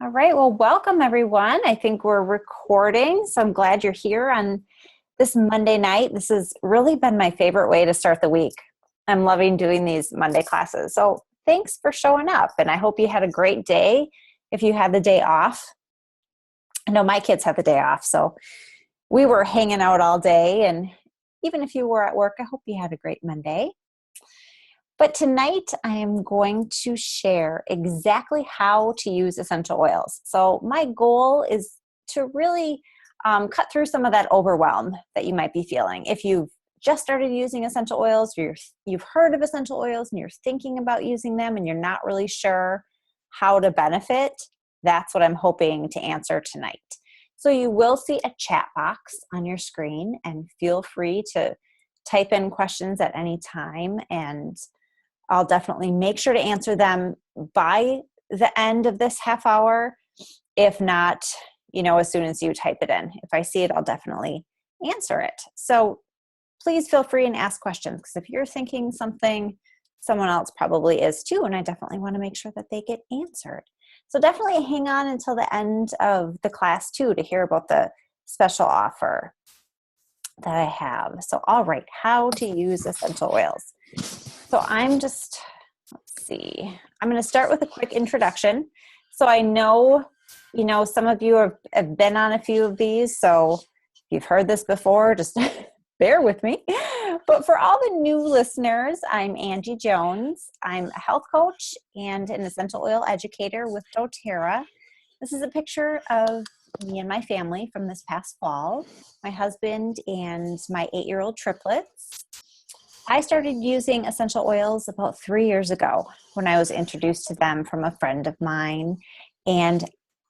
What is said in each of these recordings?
All right, well, welcome everyone. I think we're recording, so I'm glad you're here on this Monday night. This has really been my favorite way to start the week. I'm loving doing these Monday classes. So thanks for showing up, and I hope you had a great day if you had the day off. I know my kids had the day off, so we were hanging out all day, and even if you were at work, I hope you had a great Monday. But tonight I am going to share exactly how to use essential oils. So my goal is to really cut through some of that overwhelm that you might be feeling. If you've just started using essential oils, or you've heard of essential oils and you're thinking about using them and you're not really sure how to benefit, that's what I'm hoping to answer tonight. So you will see a chat box on your screen, and feel free to type in questions at any time, and I'll definitely make sure to answer them by the end of this half hour. If not, as soon as you type it in. If I see it, I'll definitely answer it. So please feel free and ask questions, because if you're thinking something, someone else probably is too, and I definitely want to make sure that they get answered. So definitely hang on until the end of the class too to hear about the special offer that I have. So, all right, how to use essential oils. So let's see, I'm going to start with a quick introduction. So I know, some of you have been on a few of these, so if you've heard this before, just bear with me. But for all the new listeners, I'm Angie Jones. I'm a health coach and an essential oil educator with doTERRA. This is a picture of me and my family from this past fall, my husband and my 8-year-old triplets. I started using essential oils about 3 years ago when I was introduced to them from a friend of mine. And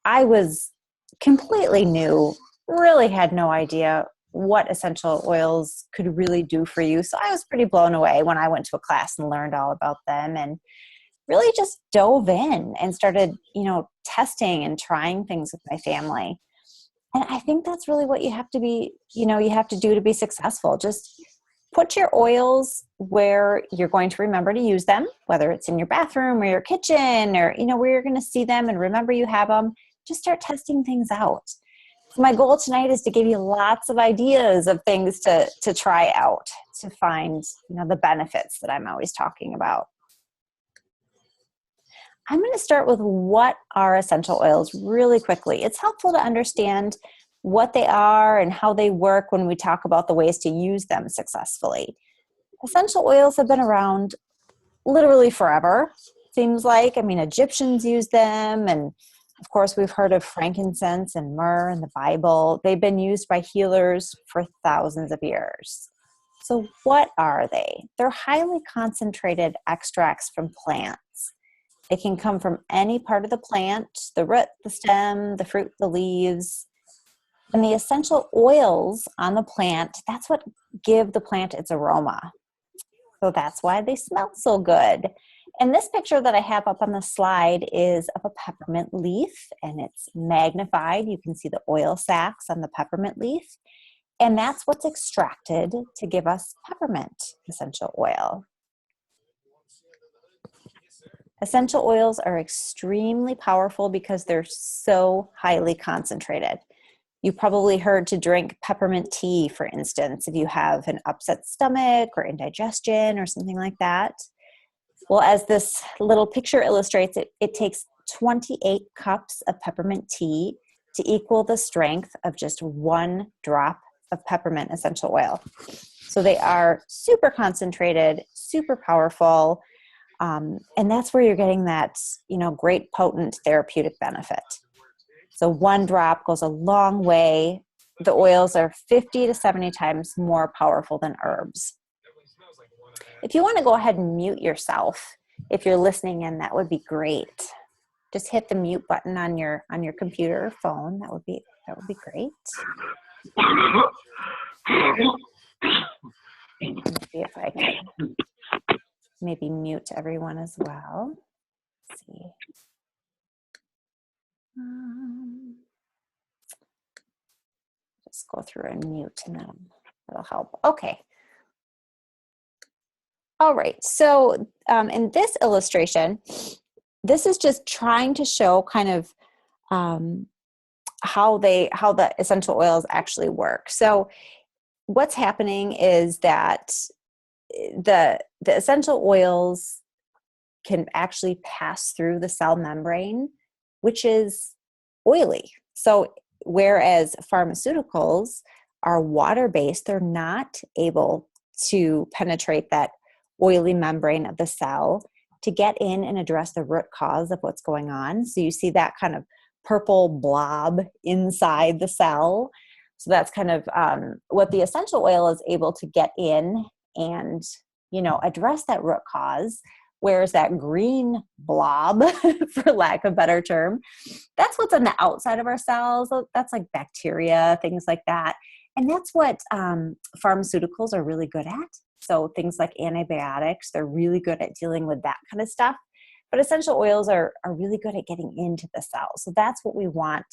I was completely new, really had no idea what essential oils could really do for you. So I was pretty blown away when I went to a class and learned all about them, and really just dove in and started, testing and trying things with my family. And I think that's really what you have to be, you have to do to be successful. Just put your oils where you're going to remember to use them, whether it's in your bathroom or your kitchen or, where you're going to see them and remember you have them. Just start testing things out. So my goal tonight is to give you lots of ideas of things to try out to find, the benefits that I'm always talking about. I'm going to start with what are essential oils really quickly. It's helpful to understand what they are and how they work when we talk about the ways to use them successfully. Essential oils have been around literally forever, seems like. Egyptians used them, and of course we've heard of frankincense and myrrh in the Bible. They've been used by healers for thousands of years. So what are they? They're highly concentrated extracts from plants. They can come from any part of the plant, the root, the stem, the fruit, the leaves. And the essential oils on the plant, that's what give the plant its aroma. So that's why they smell so good. And this picture that I have up on the slide is of a peppermint leaf, and it's magnified. You can see the oil sacs on the peppermint leaf. And that's what's extracted to give us peppermint essential oil. Essential oils are extremely powerful because they're so highly concentrated. You probably heard to drink peppermint tea, for instance, if you have an upset stomach or indigestion or something like that. Well, as this little picture illustrates, it takes 28 cups of peppermint tea to equal the strength of just 1 drop of peppermint essential oil. So they are super concentrated, super powerful, and that's where you're getting that, great potent therapeutic benefit. So 1 drop goes a long way. The oils are 50 to 70 times more powerful than herbs. If you want to go ahead and mute yourself, if you're listening in, that would be great. Just hit the mute button on your computer or phone. That would be great. Maybe if I can maybe mute everyone as well. Let's see. Just go through and mute, and then that'll help. Okay. All right. So in this illustration, this is just trying to show kind of um, how the essential oils actually work. So what's happening is that the essential oils can actually pass through the cell membrane, which is oily. So whereas pharmaceuticals are water-based, they're not able to penetrate that oily membrane of the cell to get in and address the root cause of what's going on. So you see that kind of purple blob inside the cell. So that's kind of what the essential oil is able to get in and, address that root cause. Whereas that green blob, for lack of a better term, that's what's on the outside of our cells. That's like bacteria, things like that. And that's what pharmaceuticals are really good at. So things like antibiotics, they're really good at dealing with that kind of stuff. But essential oils are really good at getting into the cell. So that's what we want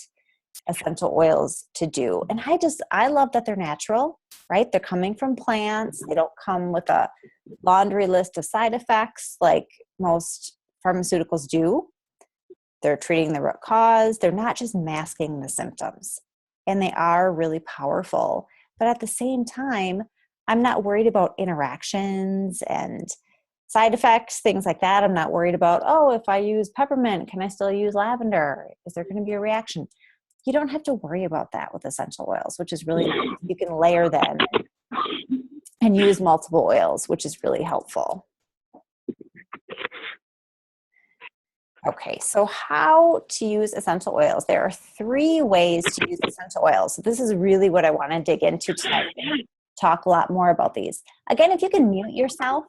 essential oils to do. And I love that they're natural, right? They're coming from plants. They don't come with a laundry list of side effects like most pharmaceuticals do. They're treating the root cause. They're not just masking the symptoms. And they are really powerful. But at the same time, I'm not worried about interactions and side effects, things like that. I'm not worried about, if I use peppermint, can I still use lavender? Is there going to be a reaction? You don't have to worry about that with essential oils, which is really nice. You can layer them and use multiple oils, which is really helpful. Okay, so how to use essential oils. There are 3 ways to use essential oils. So this is really what I want to dig into tonight. Talk a lot more about these. Again, if you can mute yourself,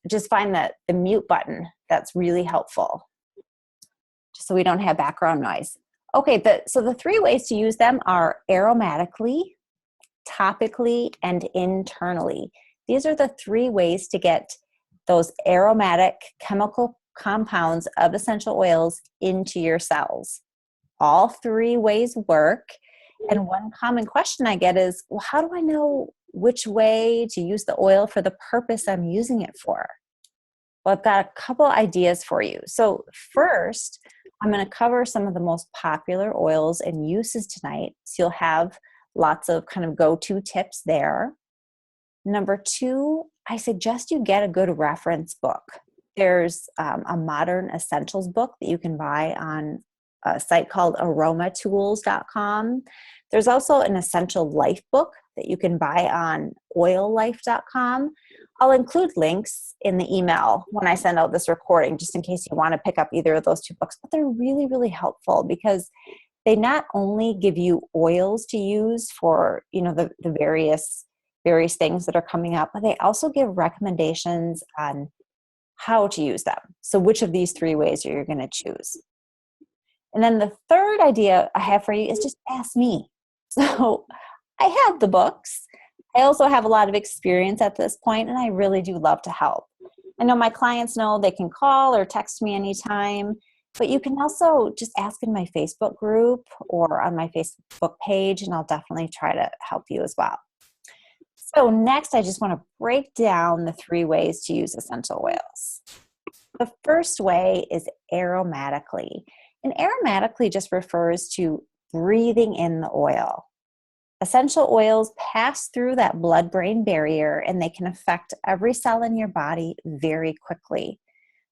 just find the mute button. That's really helpful, just so we don't have background noise. Okay, so the 3 ways to use them are aromatically, topically, and internally. These are the 3 ways to get those aromatic chemical compounds of essential oils into your cells. All 3 ways work. And one common question I get is, well, how do I know which way to use the oil for the purpose I'm using it for? Well, I've got a couple ideas for you. So first, I'm going to cover some of the most popular oils and uses tonight. So you'll have lots of kind of go-to tips there. Number 2, I suggest you get a good reference book. There's a modern essentials book that you can buy on a site called aromatools.com. There's also an essential life book that you can buy on oillife.com. I'll include links in the email when I send out this recording, just in case you want to pick up either of those 2 books. But they're really, really helpful because they not only give you oils to use for, the various things that are coming up, but they also give recommendations on how to use them. So which of these 3 ways are you going to choose? And then the third idea I have for you is just ask me. So I have the books. I also have a lot of experience at this point, and I really do love to help. I know my clients know they can call or text me anytime, but you can also just ask in my Facebook group or on my Facebook page, and I'll definitely try to help you as well. So next, I just want to break down the 3 ways to use essential oils. The first way is aromatically. And aromatically just refers to breathing in the oil. Essential oils pass through that blood-brain barrier and they can affect every cell in your body very quickly.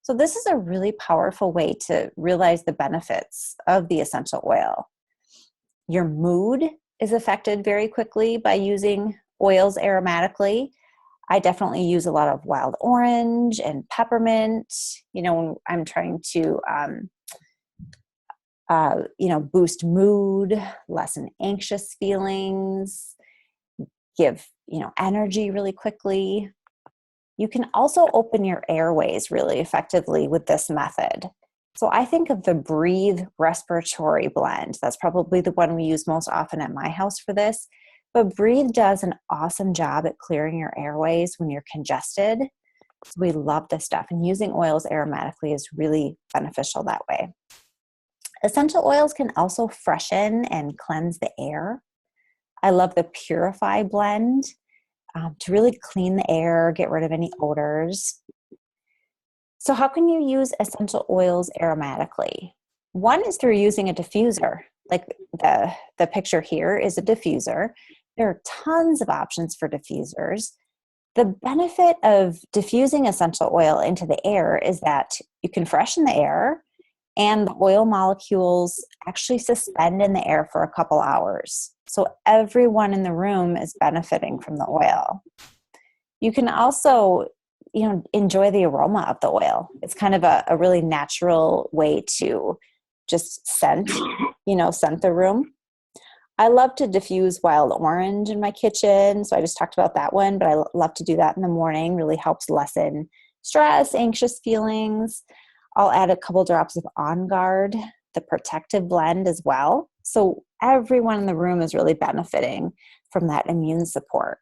So this is a really powerful way to realize the benefits of the essential oil. Your mood is affected very quickly by using oils aromatically. I definitely use a lot of wild orange and peppermint, when I'm trying to boost mood, lessen anxious feelings, give, energy really quickly. You can also open your airways really effectively with this method. So I think of the Breathe Respiratory Blend. That's probably the one we use most often at my house for this. But Breathe does an awesome job at clearing your airways when you're congested. So we love this stuff. And using oils aromatically is really beneficial that way. Essential oils can also freshen and cleanse the air. I love the Purify blend to really clean the air, get rid of any odors. So how can you use essential oils aromatically? One is through using a diffuser. Like the picture here is a diffuser. There are tons of options for diffusers. The benefit of diffusing essential oil into the air is that you can freshen the air, and the oil molecules actually suspend in the air for a couple hours. So everyone in the room is benefiting from the oil. You can also, enjoy the aroma of the oil. It's kind of a really natural way to just scent the room. I love to diffuse wild orange in my kitchen. So I just talked about that one, but I love to do that in the morning. Really helps lessen stress, anxious feelings. I'll add a couple drops of On Guard, the protective blend as well. So everyone in the room is really benefiting from that immune support.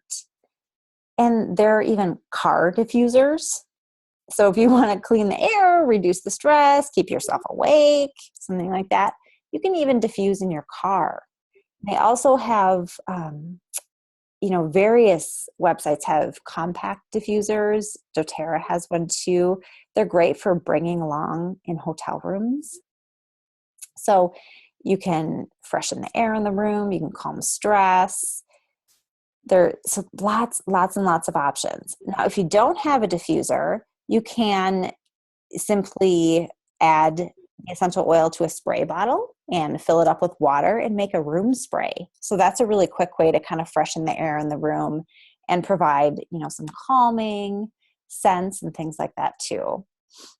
And there are even car diffusers. So if you want to clean the air, reduce the stress, keep yourself awake, something like that, you can even diffuse in your car. They also have, various websites have compact diffusers. doTERRA has one too. They're great for bringing along in hotel rooms. So you can freshen the air in the room. You can calm stress. There's lots and lots of options. Now, if you don't have a diffuser, you can simply add the essential oil to a spray bottle and fill it up with water and make a room spray. So that's a really quick way to kind of freshen the air in the room and provide, some calming scents and things like that too.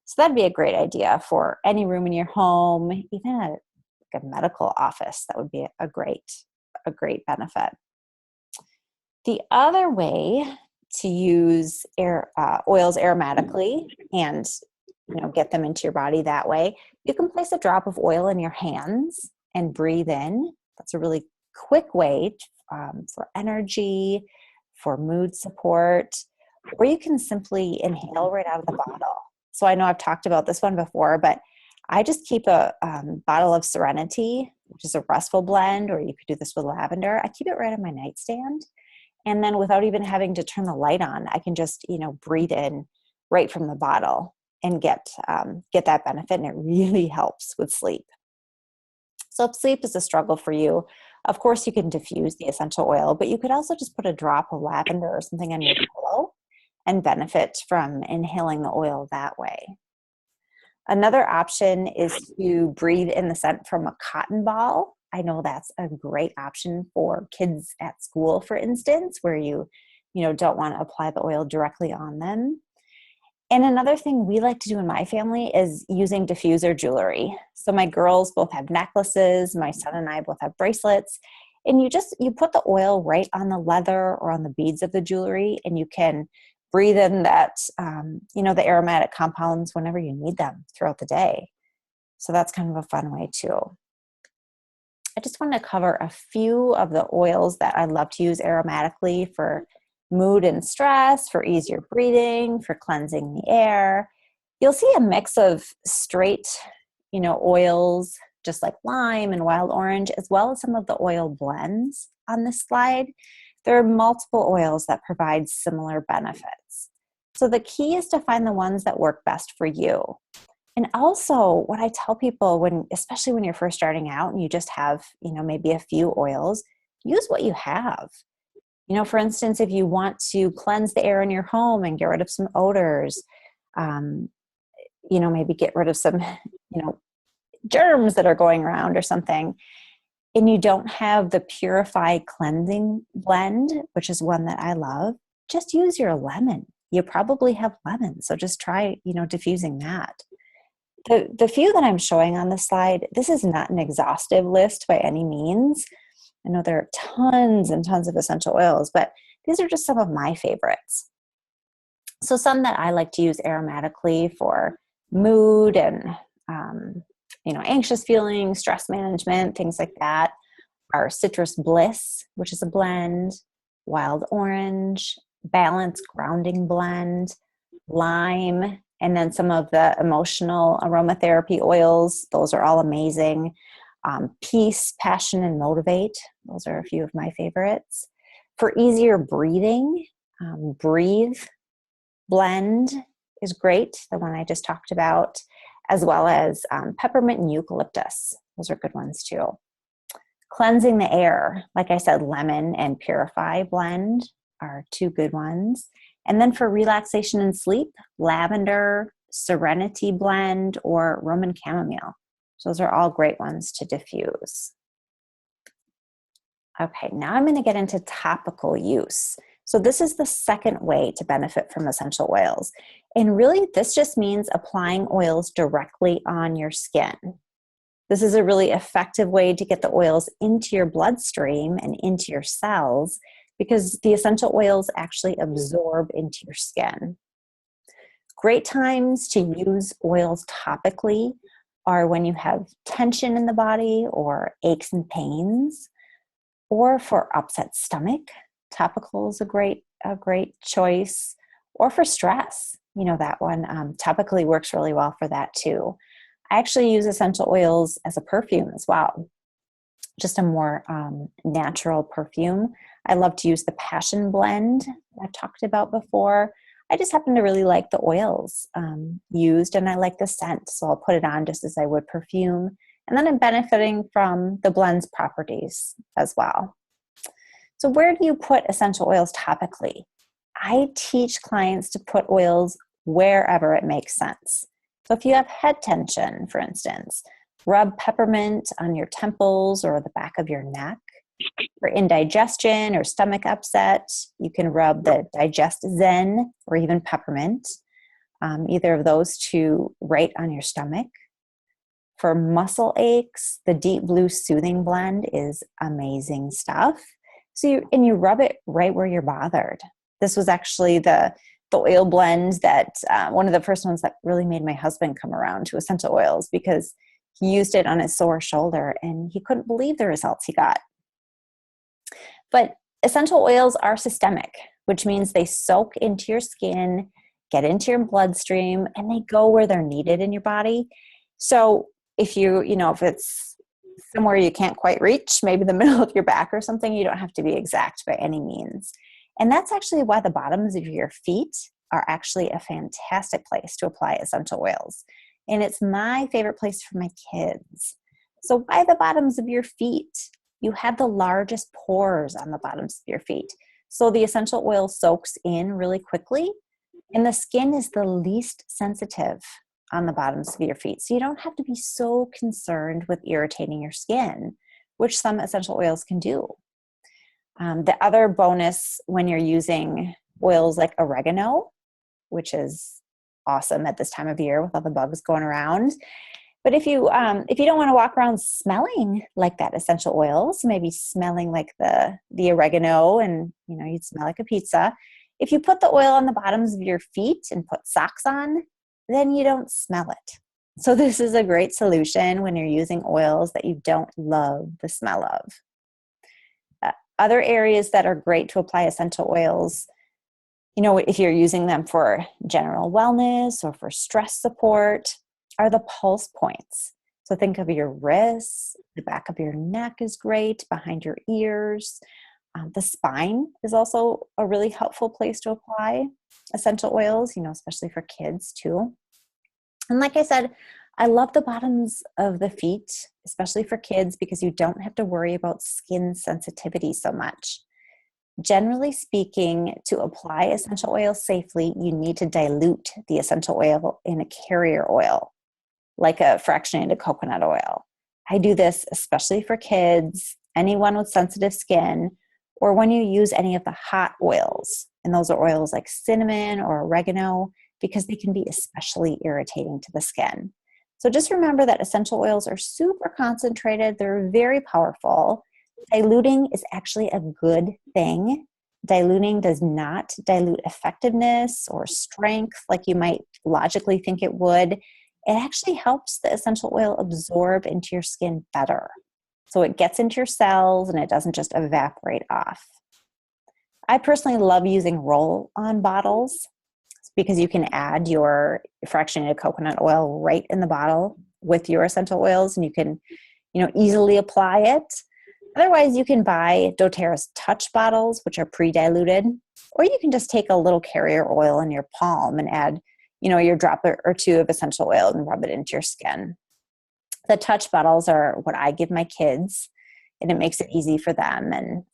So that'd be a great idea for any room in your home, even a medical office. That would be a great benefit. The other way to use oils aromatically and get them into your body that way, you can place a drop of oil in your hands and breathe in. That's a really quick way for energy, for mood support, or you can simply inhale right out of the bottle. So I know I've talked about this one before, but I just keep a bottle of Serenity, which is a restful blend, or you could do this with lavender. I keep it right on my nightstand. And then without even having to turn the light on, I can just, breathe in right from the bottle and get that benefit. And it really helps with sleep. So if sleep is a struggle for you, of course you can diffuse the essential oil, but you could also just put a drop of lavender or something on your pillow and benefit from inhaling the oil that way. Another option is to breathe in the scent from a cotton ball. I know that's a great option for kids at school, for instance, where you don't want to apply the oil directly on them. And another thing we like to do in my family is using diffuser jewelry. So my girls both have necklaces, my son and I both have bracelets, and you put the oil right on the leather or on the beads of the jewelry, and you can breathe in that, the aromatic compounds whenever you need them throughout the day. So that's kind of a fun way too. I just want to cover a few of the oils that I love to use aromatically for mood and stress, for easier breathing, for cleansing the air. You'll see a mix of straight, oils, just like lime and wild orange, as well as some of the oil blends on this slide. There are multiple oils that provide similar benefits. So the key is to find the ones that work best for you. And also what I tell people especially when you're first starting out and you just have, maybe a few oils, use what you have. For instance, if you want to cleanse the air in your home and get rid of some odors, maybe get rid of some, germs that are going around or something, and you don't have the Purify Cleansing Blend, which is one that I love, just use your lemon. You probably have lemon, so just try, diffusing that. The few that I'm showing on the slide, this is not an exhaustive list by any means. I know there are tons and tons of essential oils, but these are just some of my favorites. So some that I like to use aromatically for mood and, anxious feelings, stress management, things like that are Citrus Bliss, which is a blend, Wild Orange, Balance Grounding Blend, Lime, and then some of the emotional aromatherapy oils. Those are all amazing. Peace, Passion, and Motivate. Those are a few of my favorites. For easier breathing, Breathe Blend is great, the one I just talked about, as well as peppermint and eucalyptus. Those are good ones too. Cleansing the air, like I said, lemon and purify blend are two good ones. And then for relaxation and sleep, lavender, serenity blend, or Roman chamomile. So those are all great ones to diffuse. Okay, now I'm going to get into topical use. So this is the second way to benefit from essential oils. And really, this just means applying oils directly on your skin. This is a really effective way to get the oils into your bloodstream and into your cells because the essential oils actually absorb into your skin. Great times to use oils topically are when you have tension in the body or aches and pains, or for upset stomach. Topical is a great choice, or for stress. You know, that one topically works really well for that too. I actually use essential oils as a perfume as well, just a more natural perfume. I love to use the Passion Blend I've talked about before. I just happen to really like the oils used, and I like the scent, so I'll put it on just as I would perfume. And then I'm benefiting from the blend's properties as well. So where do you put essential oils topically? I teach clients to put oils wherever it makes sense. So if you have head tension, for instance, rub peppermint on your temples or the back of your neck. For indigestion or stomach upset, you can rub the Digest Zen or even peppermint, either of those two right on your stomach. For muscle aches, the Deep Blue Soothing Blend is amazing stuff. So you rub it right where you're bothered. This was actually the oil blend that one of the first ones that really made my husband come around to essential oils, because he used it on his sore shoulder and he couldn't believe the results he got. But essential oils are systemic, which means they soak into your skin, get into your bloodstream, and they go where they're needed in your body. So if if it's somewhere you can't quite reach, maybe the middle of your back or something, you don't have to be exact by any means. And that's actually why the bottoms of your feet are actually a fantastic place to apply essential oils. And it's my favorite place for my kids. So why the bottoms of your feet? You have the largest pores on the bottoms of your feet. So the essential oil soaks in really quickly, and the skin is the least sensitive on the bottoms of your feet. So you don't have to be so concerned with irritating your skin, which some essential oils can do. The other bonus when you're using oils like oregano, which is awesome at this time of year with all the bugs going around. But if you don't want to walk around smelling like that essential oil, so maybe smelling like the oregano and you'd smell like a pizza. If you put the oil on the bottoms of your feet and put socks on, then you don't smell it. So this is a great solution when you're using oils that you don't love the smell of. Other areas that are great to apply essential oils, if you're using them for general wellness or for stress support, are the pulse points. So think of your wrists, the back of your neck is great, behind your ears. The spine is also a really helpful place to apply essential oils, especially for kids too. And like I said, I love the bottoms of the feet, especially for kids, because you don't have to worry about skin sensitivity so much. Generally speaking, to apply essential oil safely, you need to dilute the essential oil in a carrier oil, like a fractionated coconut oil. I do this especially for kids, anyone with sensitive skin, or when you use any of the hot oils. And those are oils like cinnamon or oregano, because they can be especially irritating to the skin. So just remember that essential oils are super concentrated. They're very powerful. Diluting is actually a good thing. Diluting does not dilute effectiveness or strength like you might logically think it would. It actually helps the essential oil absorb into your skin better. So it gets into your cells and it doesn't just evaporate off. I personally love using roll-on bottles because you can add your fractionated coconut oil right in the bottle with your essential oils, and you can, easily apply it. Otherwise, you can buy doTERRA's Touch bottles, which are pre-diluted, or you can just take a little carrier oil in your palm and add, your drop or two of essential oil and rub it into your skin. The touch bottles are what I give my kids, and it makes it easy for them and,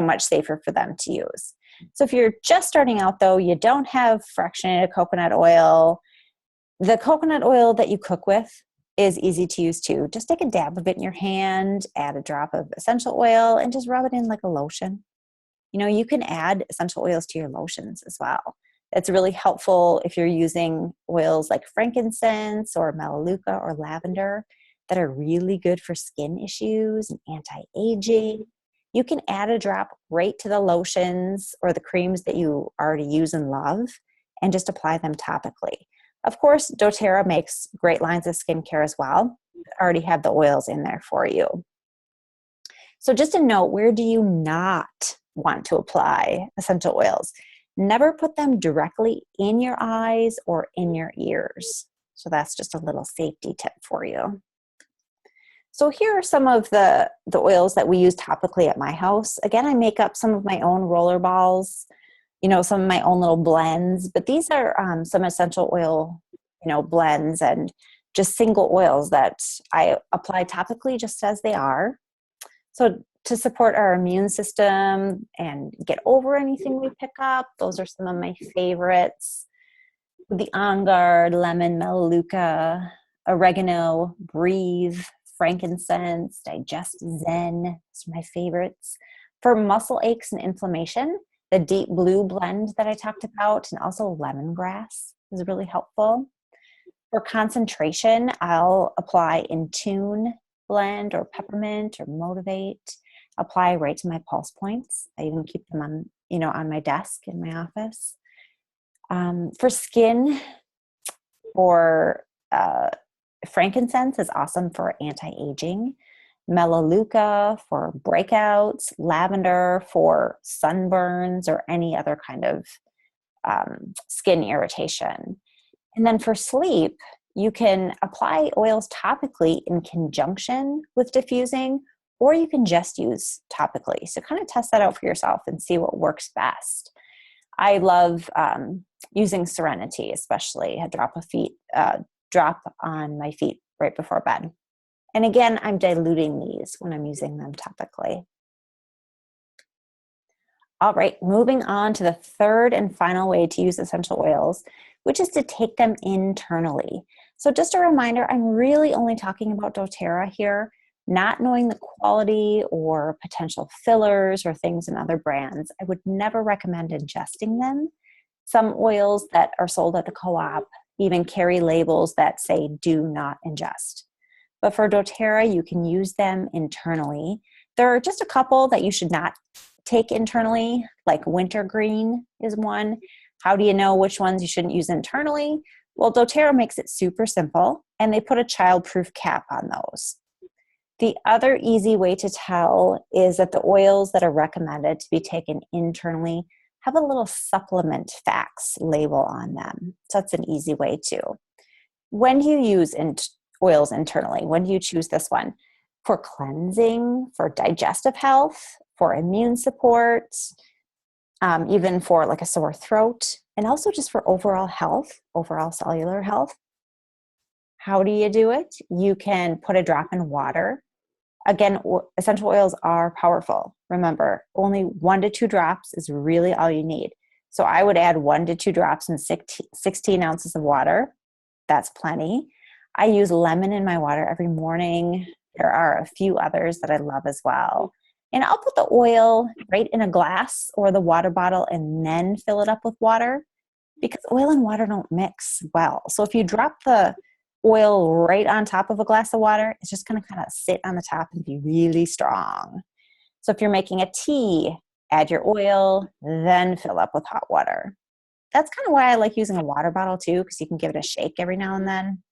much safer for them to use. So if you're just starting out though, you don't have fractionated coconut oil, the coconut oil that you cook with is easy to use too. Just take a dab of it in your hand, add a drop of essential oil, and just rub it in like a lotion. You can add essential oils to your lotions as well. It's really helpful if you're using oils like frankincense or melaleuca or lavender that are really good for skin issues and anti-aging. You can add a drop right to the lotions or the creams that you already use and love and just apply them topically. Of course, doTERRA makes great lines of skincare as well. Already have the oils in there for you. So just a note, where do you not want to apply essential oils? Never put them directly in your eyes or in your ears. So that's just a little safety tip for you. So here are some of the oils that we use topically at my house. Again, I make up some of my own roller balls, some of my own little blends, but these are some essential oil, blends and just single oils that I apply topically just as they are. So to support our immune system and get over anything we pick up, those are some of my favorites. The On Guard, lemon, melaleuca, oregano, breathe, frankincense, digest zen. Those are my favorites. For muscle aches and inflammation, the deep blue blend that I talked about, and also lemongrass is really helpful. For concentration, I'll apply Intune blend or peppermint or motivate. Apply right to my pulse points. I even keep them on my desk in my office. For skin, for frankincense is awesome for anti-aging. Melaleuca for breakouts. Lavender for sunburns or any other kind of skin irritation. And then for sleep, you can apply oils topically in conjunction with diffusing, or you can just use topically. So kind of test that out for yourself and see what works best. I love using Serenity, especially a drop on my feet right before bed. And again, I'm diluting these when I'm using them topically. All right, moving on to the third and final way to use essential oils, which is to take them internally. So just a reminder, I'm really only talking about doTERRA here. Not knowing the quality or potential fillers or things in other brands, I would never recommend ingesting them. Some oils that are sold at the co-op even carry labels that say do not ingest. But for doTERRA, you can use them internally. There are just a couple that you should not take internally, like wintergreen is one. How do you know which ones you shouldn't use internally? Well, doTERRA makes it super simple, and they put a child-proof cap on those. The other easy way to tell is that the oils that are recommended to be taken internally have a little supplement facts label on them. So that's an easy way too. When do you use oils internally? When do you choose this one? For cleansing, for digestive health, for immune support, even for like a sore throat, and also just for overall health, overall cellular health. How do you do it? You can put a drop in water. Again, essential oils are powerful. Remember, only 1 to 2 drops is really all you need. So I would add 1 to 2 drops in 16 ounces of water. That's plenty. I use lemon in my water every morning. There are a few others that I love as well. And I'll put the oil right in a glass or the water bottle and then fill it up with water, because oil and water don't mix well. So if you drop the oil right on top of a glass of water, it's just going to kind of sit on the top and be really strong. So if you're making a tea, add your oil, then fill up with hot water. That's kind of why I like using a water bottle too, because you can give it a shake every now and then.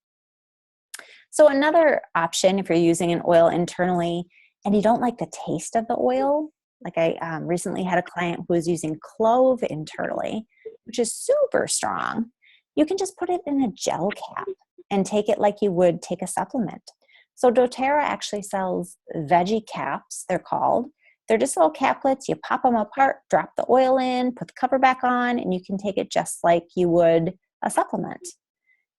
So another option, if you're using an oil internally and you don't like the taste of the oil, like I recently had a client who was using clove internally, which is super strong, you can just put it in a gel cap and take it like you would take a supplement. So doTERRA actually sells veggie caps, they're called. They're just little caplets. You pop them apart, drop the oil in, put the cover back on, and you can take it just like you would a supplement.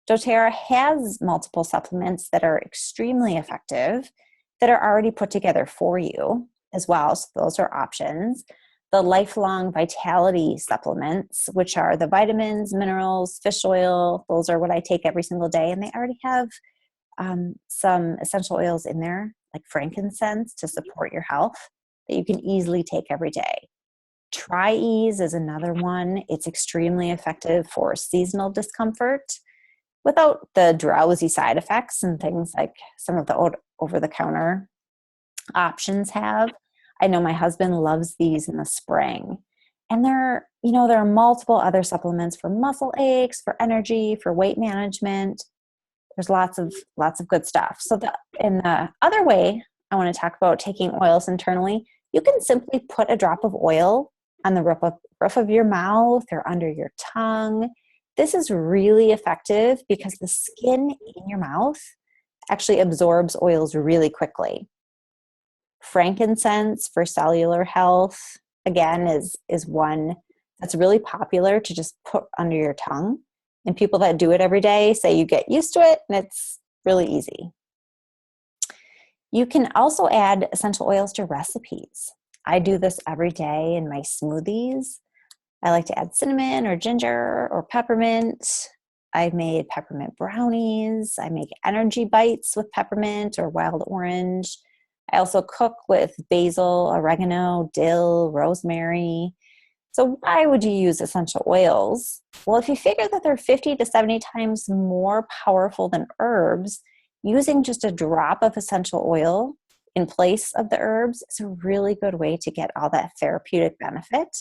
doTERRA has multiple supplements that are extremely effective that are already put together for you as well. So those are options. The lifelong vitality supplements, which are the vitamins, minerals, fish oil, those are what I take every single day. And they already have some essential oils in there, like frankincense, to support your health that you can easily take every day. Tri-Ease is another one. It's extremely effective for seasonal discomfort without the drowsy side effects and things like some of the over-the-counter options have. I know my husband loves these in the spring. And there are multiple other supplements for muscle aches, for energy, for weight management. There's lots of good stuff. So in the other way, I want to talk about taking oils internally. You can simply put a drop of oil on the roof of your mouth or under your tongue. This is really effective because the skin in your mouth actually absorbs oils really quickly. Frankincense for cellular health, again, is one that's really popular to just put under your tongue. And people that do it every day say you get used to it and it's really easy. You can also add essential oils to recipes. I do this every day in my smoothies. I like to add cinnamon or ginger or peppermint. I've made peppermint brownies. I make energy bites with peppermint or wild orange. I also cook with basil, oregano, dill, rosemary. So why would you use essential oils? Well, if you figure that they're 50 to 70 times more powerful than herbs, using just a drop of essential oil in place of the herbs is a really good way to get all that therapeutic benefit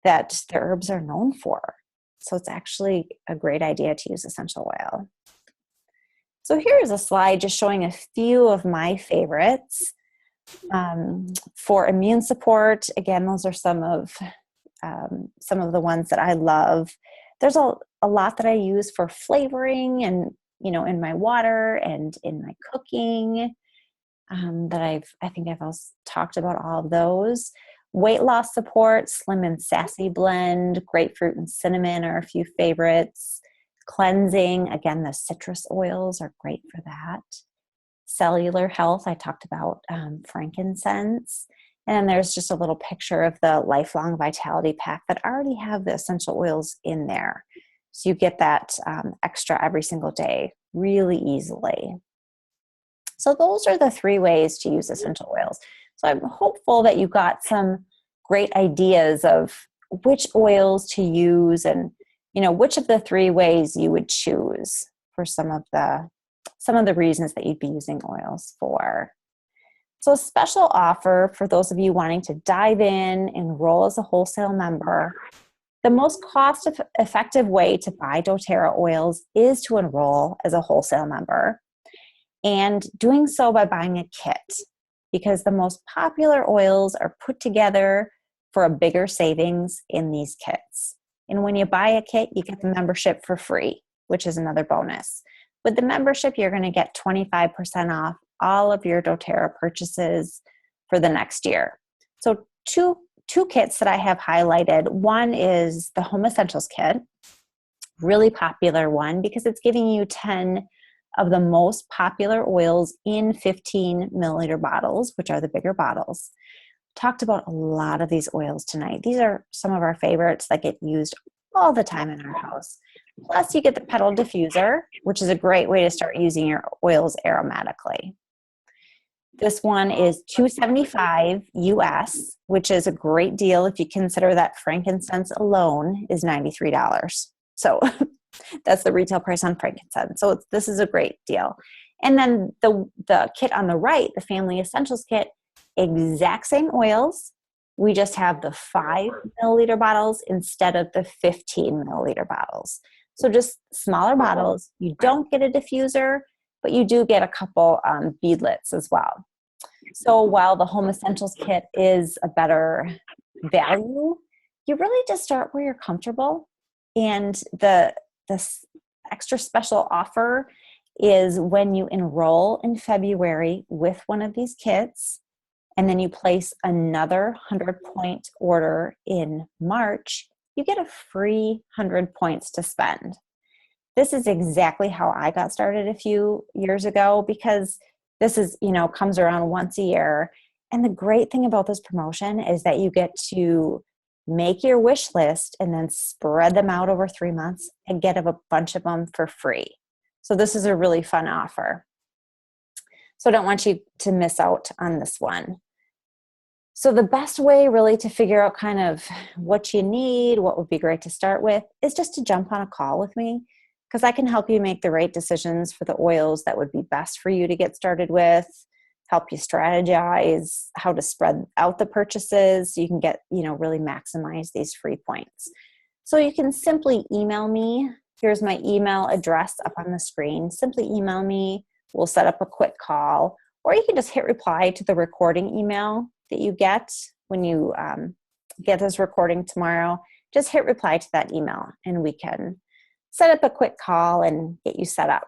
that the herbs are known for. So it's actually a great idea to use essential oil. So here's a slide just showing a few of my favorites. For immune support, again, those are some of the ones that I love. There's a lot that I use for flavoring and, in my water and in my cooking that I think I've also talked about all of those. Weight loss support, Slim and Sassy blend, grapefruit and cinnamon are a few favorites. Cleansing, again, the citrus oils are great for that. Cellular health, I talked about frankincense. And then there's just a little picture of the Lifelong Vitality Pack that already have the essential oils in there. So you get that extra every single day really easily. So those are the 3 ways to use essential oils. So I'm hopeful that you got some great ideas of which oils to use and, which of the 3 ways you would choose for some of the reasons that you'd be using oils for. So a special offer for those of you wanting to dive in, enroll as a wholesale member. The most cost-effective way to buy doTERRA oils is to enroll as a wholesale member, and doing so by buying a kit, because the most popular oils are put together for a bigger savings in these kits. And when you buy a kit, you get the membership for free, which is another bonus. With the membership, you're going to get 25% off all of your doTERRA purchases for the next year. So two kits that I have highlighted. One is the Home Essentials Kit, really popular one because it's giving you 10 of the most popular oils in 15 milliliter bottles, which are the bigger bottles. Talked about a lot of these oils tonight. These are some of our favorites that get used all the time in our house. Plus you get the petal diffuser, which is a great way to start using your oils aromatically. This one is $275 US, which is a great deal if you consider that frankincense alone is $93. So that's the retail price on frankincense. So this is a great deal. And then the kit on the right, the Family Essentials Kit, exact same oils. We just have the 5 milliliter bottles instead of the 15 milliliter bottles. So just smaller bottles. You don't get a diffuser, but you do get a couple beadlets as well. So while the Home Essentials Kit is a better value, you really just start where you're comfortable. And the extra special offer is when you enroll in February with one of these kits, and then you place another 100-point order in March, you get a free 100 points to spend. this is exactly how I got started a few years ago, because this is, comes around once a year. And the great thing about this promotion is that you get to make your wish list and then spread them out over 3 months and get a bunch of them for free. So this is a really fun offer. So I don't want you to miss out on this one. So the best way really to figure out kind of what you need, what would be great to start with, is just to jump on a call with me, because I can help you make the right decisions for the oils that would be best for you to get started with, help you strategize how to spread out the purchases so you can get, really maximize these free points. So you can simply email me. Here's my email address up on the screen. Simply email me. We'll set up a quick call, or you can just hit reply to the recording email that you get when you get this recording tomorrow. Just hit reply to that email and we can set up a quick call and get you set up.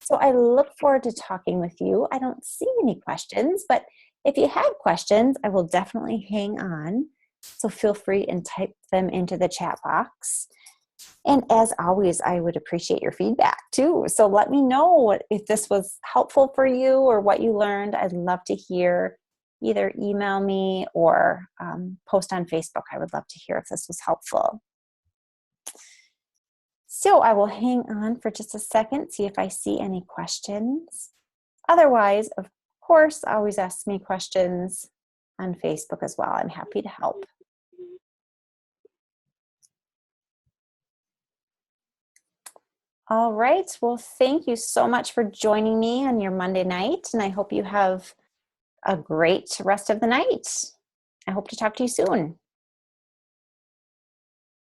So I look forward to talking with you. I don't see any questions, but if you have questions, I will definitely hang on. So feel free and type them into the chat box. And as always, I would appreciate your feedback too. So let me know if this was helpful for you or what you learned. I'd love to hear. Either email me or post on Facebook. I would love to hear if this was helpful. So I will hang on for just a second, see if I see any questions. Otherwise, of course, always ask me questions on Facebook as well. I'm happy to help. All right. Well, thank you so much for joining me on your Monday night, and I hope you have a great rest of the night. I hope to talk to you soon.